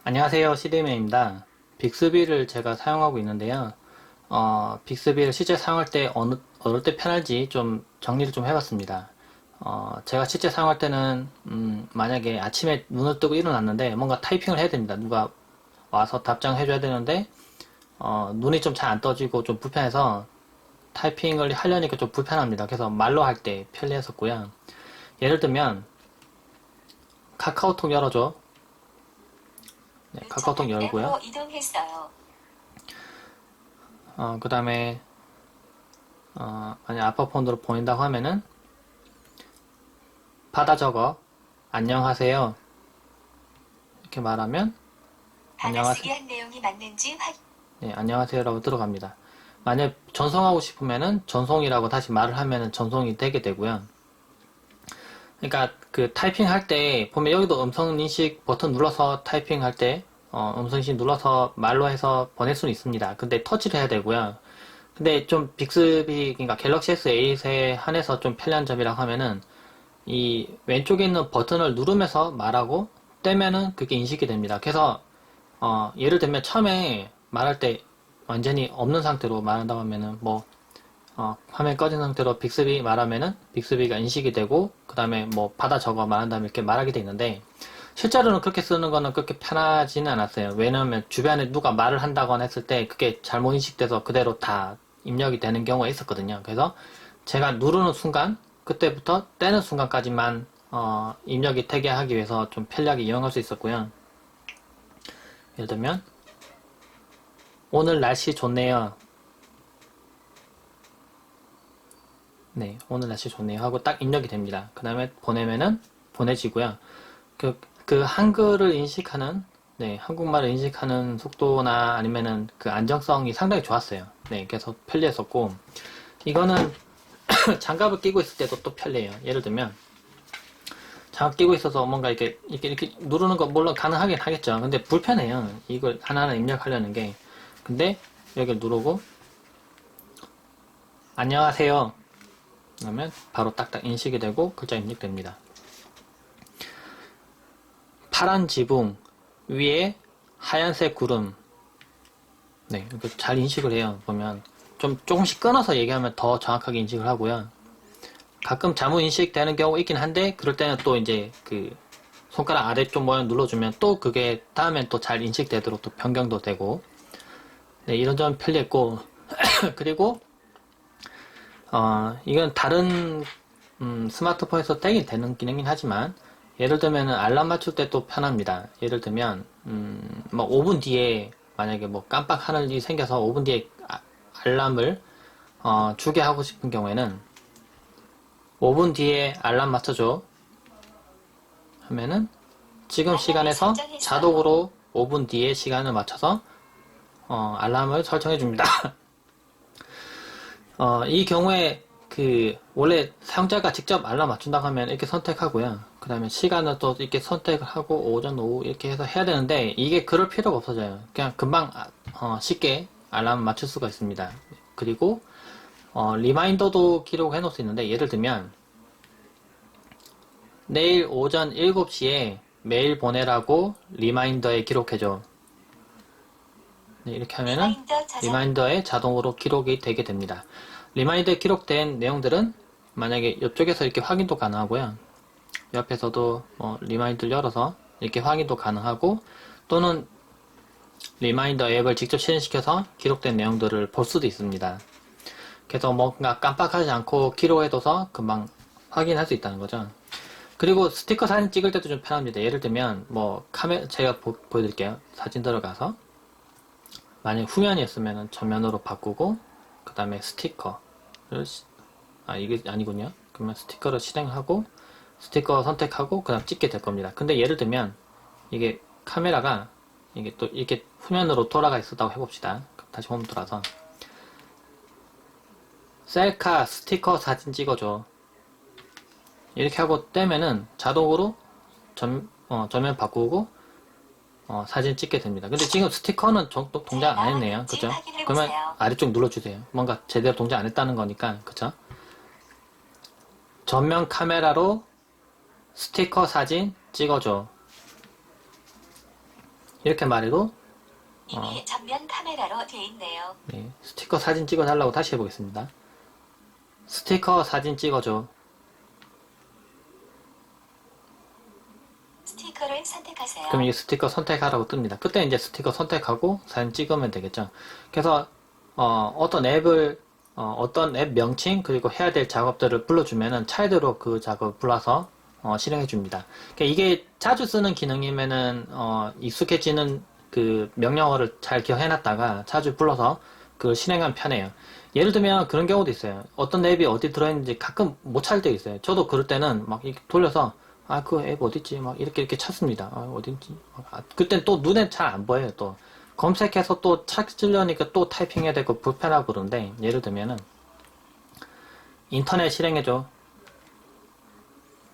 안녕하세요. CD맨입니다. 빅스비를 제가 사용하고 있는데요. 빅스비를 실제 사용할 때 어느 때 편할지 좀 정리를 좀 해봤습니다. 제가 실제 사용할 때는, 만약에 아침에 눈을 뜨고 일어났는데 뭔가 타이핑을 해야 됩니다. 누가 와서 답장을 해줘야 되는데, 눈이 좀 잘 안 떠지고 좀 불편해서 타이핑을 하려니까 좀 불편합니다. 그래서 말로 할 때 편리했었고요. 예를 들면, 카카오톡 열어줘. 네, 카카오톡 열고요. 이동했어요. 그 다음에 만약 아빠폰으로 보낸다고 하면은 받아 적어 안녕하세요 이렇게 말하면 받아쓰기 안녕하세요. 한 내용이 맞는지 확인. 네, 안녕하세요라고 들어갑니다. 만약 전송하고 싶으면은 전송이라고 다시 말을 하면은 전송이 되게 되고요. 그러니까 그 타이핑 할 때 보면 여기도 음성 인식 버튼 눌러서 타이핑 할 때 음성 인식 눌러서 말로 해서 보낼 수는 있습니다. 근데 터치를 해야 되고요. 근데 좀 빅스비 그러니까 갤럭시 S8에 한해서 좀 편리한 점이라고 하면은 이 왼쪽에 있는 버튼을 누르면서 말하고 떼면은 그게 인식이 됩니다. 그래서 예를 들면 처음에 말할 때 완전히 없는 상태로 말한다고 하면은 뭐 화면 꺼진 상태로 빅스비 말하면은 빅스비가 인식이 되고 그 다음에 뭐 받아 적어 말한 다음에 이렇게 말하게 돼 있는데 실제로는 그렇게 쓰는 거는 그렇게 편하지는 않았어요. 왜냐하면 주변에 누가 말을 한다거나 했을 때 그게 잘못 인식돼서 그대로 다 입력이 되는 경우가 있었거든요. 그래서 제가 누르는 순간 그때부터 떼는 순간까지만 입력이 되게 하기 위해서 좀 편리하게 이용할 수 있었고요. 예를 들면 오늘 날씨 좋네요. 네, 오늘 날씨 좋네요 하고 딱 입력이 됩니다. 그 다음에 보내면은 보내지고요. 그 한글을 인식하는, 네, 한국말을 인식하는 속도나 아니면은 그 안정성이 상당히 좋았어요. 네, 그래서 편리했었고, 이거는 장갑을 끼고 있을 때도 또 편리해요. 예를 들면, 장갑 끼고 있어서 뭔가 이렇게 누르는 거 물론 가능하긴 하겠죠. 근데 불편해요. 이걸 하나하나 입력하려는 게. 근데 여기를 누르고, 안녕하세요. 그러면 바로 딱딱 인식이 되고 글자 입력됩니다. 파란 지붕 위에 하얀색 구름. 네, 이렇게 잘 인식을 해요. 보면 좀 조금씩 끊어서 얘기하면 더 정확하게 인식을 하고요. 가끔 잘못 인식되는 경우 있긴 한데 그럴 때는 또 이제 그 손가락 아래쪽 모양 눌러주면 또 그게 다음엔 또 잘 인식되도록 또 변경도 되고 네, 이런 점 편리했고 그리고 이건 다른 스마트폰에서 떼긴 되는 기능이긴 하지만 예를 들면 알람 맞출 때 또 편합니다. 예를 들면 뭐 5분 뒤에 만약에 뭐 깜빡하는 일이 생겨서 5분 뒤에 알람을 주게 하고 싶은 경우에는 5분 뒤에 알람 맞춰줘 하면은 지금 알람을 시간에서 설정했어요. 자동으로 5분 뒤에 시간을 맞춰서 알람을 설정해 줍니다. 이 경우에 그 원래 사용자가 직접 알람 맞춘다고 하면 이렇게 선택하고요. 그 다음에 시간을 또 이렇게 선택을 하고 오전, 오후 이렇게 해서 해야 되는데 이게 그럴 필요가 없어져요. 그냥 금방 쉽게 알람 맞출 수가 있습니다. 그리고 리마인더도 기록해 놓을 수 있는데 예를 들면 내일 오전 7시에 메일 보내라고 리마인더에 기록해줘. 네, 이렇게 하면은 리마인더 저장. 리마인더에 자동으로 기록이 되게 됩니다. 리마인더에 기록된 내용들은 만약에 이쪽에서 이렇게 확인도 가능하고요. 옆에서도 뭐 리마인드를 열어서 이렇게 확인도 가능하고 또는 리마인더 앱을 직접 실행시켜서 기록된 내용들을 볼 수도 있습니다. 그래서 뭔가 깜빡하지 않고 기록해둬서 금방 확인할 수 있다는 거죠. 그리고 스티커 사진 찍을 때도 좀 편합니다. 예를 들면 뭐 제가 보여드릴게요. 사진 들어가서 만약 후면이었으면 전면으로 바꾸고 그 다음에 스티커를 이게 아니군요. 그러면 스티커를 실행하고 스티커 선택하고 그 다음 찍게 될 겁니다. 근데 예를 들면 이게 카메라가 이게 또 이렇게 후면으로 돌아가 있었다고 해봅시다. 다시 홈 돌아서 셀카 스티커 사진 찍어줘 이렇게 하고 떼면은 자동으로 전면 바꾸고 사진 찍게 됩니다. 근데 지금 스티커는 동작 안 했네요. 그죠? 그러면 확인해보세요. 아래쪽 눌러주세요. 뭔가 제대로 동작 안 했다는 거니까. 그죠? 전면 카메라로 스티커 사진 찍어줘. 이렇게 말해도 이미 전면 카메라로 돼 있네요. 네, 스티커 사진 찍어달라고 다시 해보겠습니다. 스티커 사진 찍어줘. 스티커를 선택하세요. 그럼 이 스티커 선택하라고 뜹니다. 그때 이제 스티커 선택하고 사진 찍으면 되겠죠. 그래서 어떤 앱을 어떤 앱 명칭 그리고 해야 될 작업들을 불러주면은 차례대로 그 작업을 불러서 실행해 줍니다. 그러니까 이게 자주 쓰는 기능이면은 익숙해지는 그 명령어를 잘 기억해놨다가 자주 불러서 그걸 실행하면 편해요. 예를 들면 그런 경우도 있어요. 어떤 앱이 어디 들어있는지 가끔 못 찾을 때가 있어요. 저도 그럴 때는 막 이렇게 돌려서 그 앱 어딨지? 막 이렇게 찾습니다. 어딘지. 그땐 또 눈에 잘 안 보여요. 또 검색해서 또 찾으려니까 또 타이핑해야 되고 불편하고 그런데 예를 들면은 인터넷 실행해줘.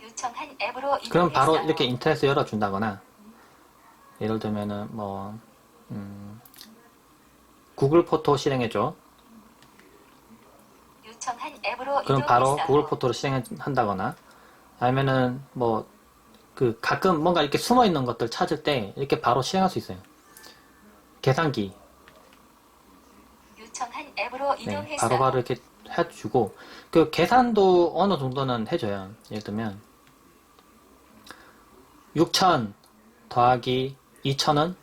요청한 앱으로 그럼 바로 이동했어요. 이렇게 인터넷을 열어준다거나 예를 들면은 구글 포토 실행해줘. 요청한 앱으로 그럼 바로 이동했어요. 구글 포토를 실행한다거나 아니면은 가끔 뭔가 이렇게 숨어 있는 것들 찾을 때 이렇게 바로 실행할 수 있어요. 계산기. 요청한 앱으로 네, 이동했어요. 바로바로 이렇게 해주고 그 계산도 어느 정도는 해줘요. 예를 들면 6,000 더하기 2,000은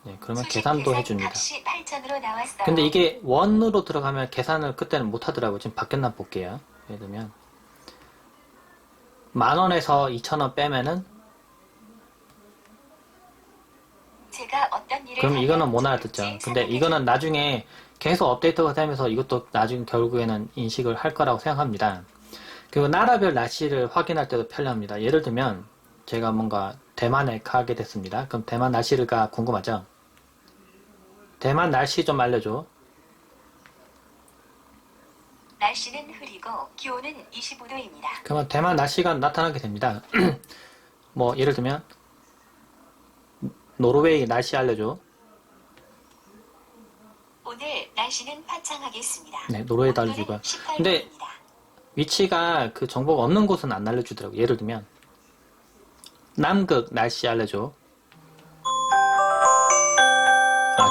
네, 그러면 수식 계산도 계산 해줍니다. 값이 8,000으로 나왔어요. 근데 이게 원으로 들어가면 계산을 그때는 못 하더라고요. 지금 바뀌었나 볼게요. 예를 들면 10,000원에서 2,000원 빼면은 제가 어떤 일을 그럼 이거는 하면 못 좋을지 알아듣죠. 근데 선택해 이거는 나중에 계속 업데이트가 되면서 이것도 나중에 결국에는 인식을 할 거라고 생각합니다. 그리고 나라별 날씨를 확인할 때도 편리합니다. 예를 들면 제가 뭔가 대만에 가게 됐습니다. 그럼 대만 날씨가 궁금하죠? 대만 날씨 좀 알려줘. 날씨는 흐리고 기온은 25도입니다. 그러면 대만 날씨가 나타나게 됩니다. 뭐 예를 들면 노르웨이 날씨 알려줘. 오늘 날씨는 화창하겠습니다. 네, 노르웨이도 온도는 알려주고요. 18도입니다. 근데 위치가 그 정보가 없는 곳은 안 알려주더라고요. 예를 들면 남극 날씨 알려줘.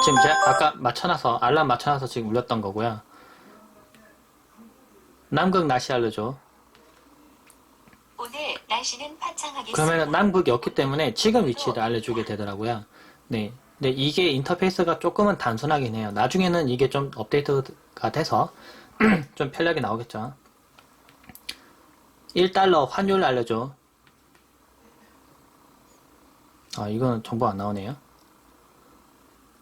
지금 제가 아까 알람 맞춰놔서 지금 울렸던 거고요. 남극 날씨 알려줘. 오늘 날씨는 화창하겠습니다. 그러면 남극이 없기 때문에 지금 위치를 알려주게 되더라고요. 네. 근데 이게 인터페이스가 조금은 단순하긴 해요. 나중에는 이게 좀 업데이트가 돼서 좀 편리하게 나오겠죠. 1달러 환율 알려줘. 이거는 정보 안 나오네요.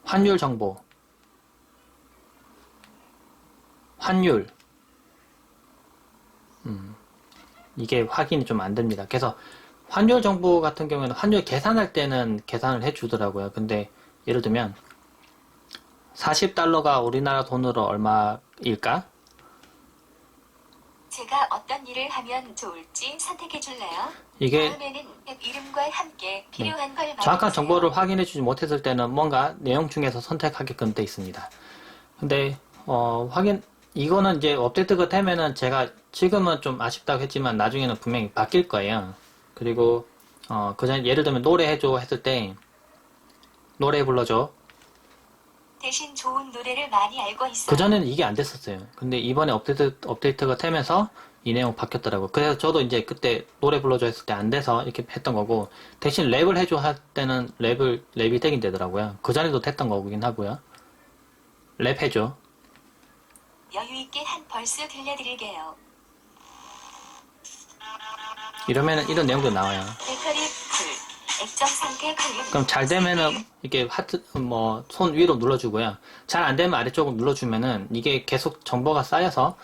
환율 정보. 환율. 이게 확인이 좀 안 됩니다. 그래서 환율 정보 같은 경우에는 환율 계산할 때는 계산을 해주더라고요. 근데 예를 들면 40달러가 우리나라 돈으로 얼마일까? 제가 어떤 일을 하면 좋을지 선택해 줄래요? 이게 다음에는 앱 이름과 함께 필요한 걸 정확한 말해주세요. 정보를 확인해주지 못했을 때는 뭔가 내용 중에서 선택하게끔 돼 있습니다. 근데 이거는 이제 업데이트가 되면은 제가 지금은 좀 아쉽다고 했지만 나중에는 분명히 바뀔 거예요. 그리고 그전 예를 들면 노래 해줘 했을 때 노래 불러줘. 대신 좋은 노래를 많이 알고 있어요. 그전에는 이게 안 됐었어요. 근데 이번에 업데이트가 되면서 이 내용 바뀌었더라고요. 그래서 저도 이제 그때 노래 불러줘 했을 때 안 돼서 이렇게 했던 거고, 대신 랩을 해줘 할 때는 랩이 되긴 되더라고요. 그전에도 됐던 거긴 하고요. 랩 해줘. 여유있게 한 벌스 들려드릴게요. 이러면은 이런 내용도 나와요. 배터리 풀. 액정 상태 관리. 그럼 잘 되면은 이렇게 손 위로 눌러주고요. 잘 안 되면 아래쪽으로 눌러주면은 이게 계속 정보가 쌓여서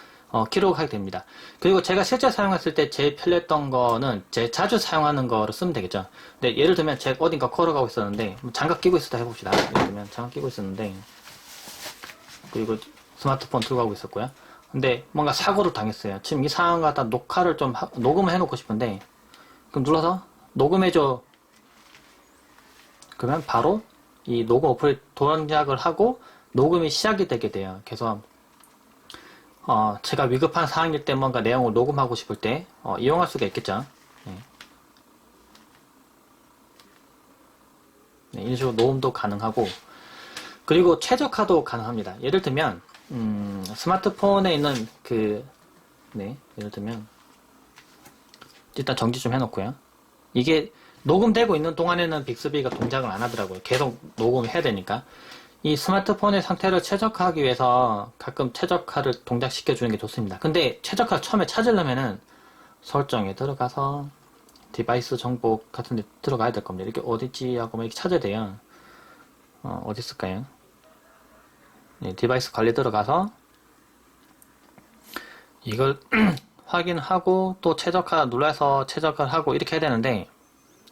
기록하게 됩니다. 그리고 제가 실제 사용했을 때 제일 편리했던 거는 제 자주 사용하는 거로 쓰면 되겠죠. 근데 예를 들면 제가 어딘가 걸어가고 있었는데 장갑 끼고 있었다 해봅시다. 예를 들면 장갑 끼고 있었는데 그리고 스마트폰 들고 가고 있었고요. 근데 뭔가 사고를 당했어요. 지금 이 상황 갖다 녹화를 좀 녹음을 해놓고 싶은데 그럼 눌러서 녹음해줘. 그러면 바로 이 녹음 어플에 동작을 하고 녹음이 시작이 되게 돼요. 그래서 제가 위급한 상황일 때 뭔가 내용을 녹음하고 싶을 때 이용할 수가 있겠죠. 네. 이런 식으로 녹음도 가능하고, 그리고 최적화도 가능합니다. 예를 들면 스마트폰에 있는 예를 들면 일단 정지 좀 해놓고요. 이게 녹음되고 있는 동안에는 빅스비가 동작을 안 하더라고요. 계속 녹음을 해야 되니까. 이 스마트폰의 상태를 최적화하기 위해서 가끔 최적화를 동작시켜주는 게 좋습니다. 근데 최적화를 처음에 찾으려면은 설정에 들어가서 디바이스 정보 같은 데 들어가야 될 겁니다. 이렇게 어딨지 하고 막 이렇게 찾아야 돼요. 어디 있을까요? 네, 디바이스 관리 들어가서 이걸 확인하고 또 최적화 눌러서 최적화를 하고 이렇게 해야 되는데,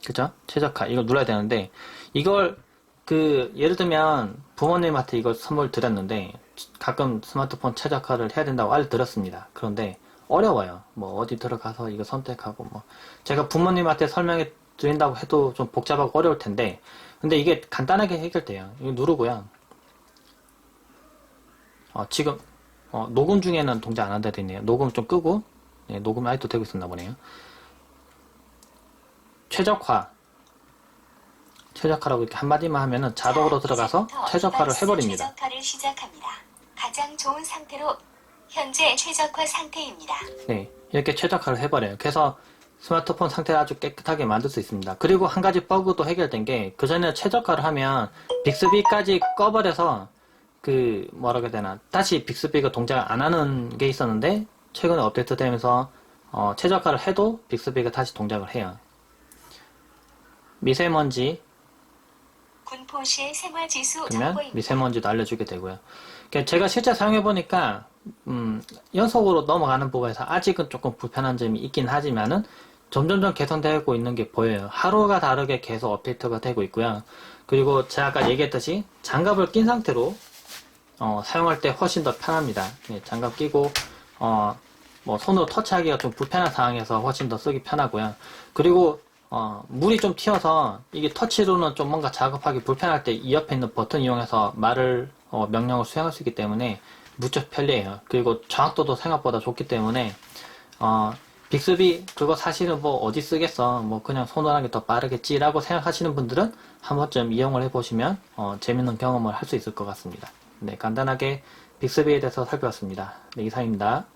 그죠? 최적화 이걸 눌러야 되는데, 이걸 예를 들면 부모님한테 이걸 선물 드렸는데 가끔 스마트폰 최적화를 해야 된다고 알려드렸습니다. 그런데 어려워요. 뭐 어디 들어가서 이거 선택하고 뭐 제가 부모님한테 설명해 드린다고 해도 좀 복잡하고 어려울 텐데, 근데 이게 간단하게 해결돼요. 이거 누르고요. 지금 녹음 중에는 동작 안 한다 돼 있네요. 녹음 좀 끄고, 네, 녹음 아직도 되고 있었나 보네요. 최적화라고 이렇게 한마디만 하면은 자동으로 들어가서 최적화를 해버립니다. 최적화를 시작합니다. 가장 좋은 상태로 현재 최적화 상태입니다. 네, 이렇게 최적화를 해버려요. 그래서 스마트폰 상태를 아주 깨끗하게 만들 수 있습니다. 그리고 한 가지 버그도 해결된 게, 그전에 최적화를 하면 빅스비까지 꺼버려서 뭐라고 해야 되나, 다시 빅스비가 동작을 안 하는 게 있었는데 최근에 업데이트 되면서 최적화를 해도 빅스비가 다시 동작을 해요. 미세먼지 군포시의 생활지수 그러면 정보입니다. 미세먼지도 알려주게 되고요. 그러니까 제가 실제 사용해보니까 연속으로 넘어가는 부분에서 아직은 조금 불편한 점이 있긴 하지만은 점점점 개선되고 있는 게 보여요. 하루가 다르게 계속 업데이트가 되고 있고요. 그리고 제가 아까 얘기했듯이 장갑을 낀 상태로 사용할 때 훨씬 더 편합니다. 네, 장갑 끼고 뭐 손으로 터치하기가 좀 불편한 상황에서 훨씬 더 쓰기 편하고요. 그리고 물이 좀 튀어서 이게 터치로는 좀 뭔가 작업하기 불편할 때 이 옆에 있는 버튼 이용해서 명령을 수행할 수 있기 때문에 무척 편리해요. 그리고 정확도도 생각보다 좋기 때문에 빅스비 그거 사실은 뭐 어디 쓰겠어, 뭐 그냥 손으로 하는 게 더 빠르겠지라고 생각하시는 분들은 한 번쯤 이용을 해보시면 재밌는 경험을 할 수 있을 것 같습니다. 네, 간단하게 빅스비에 대해서 살펴봤습니다. 네, 이상입니다.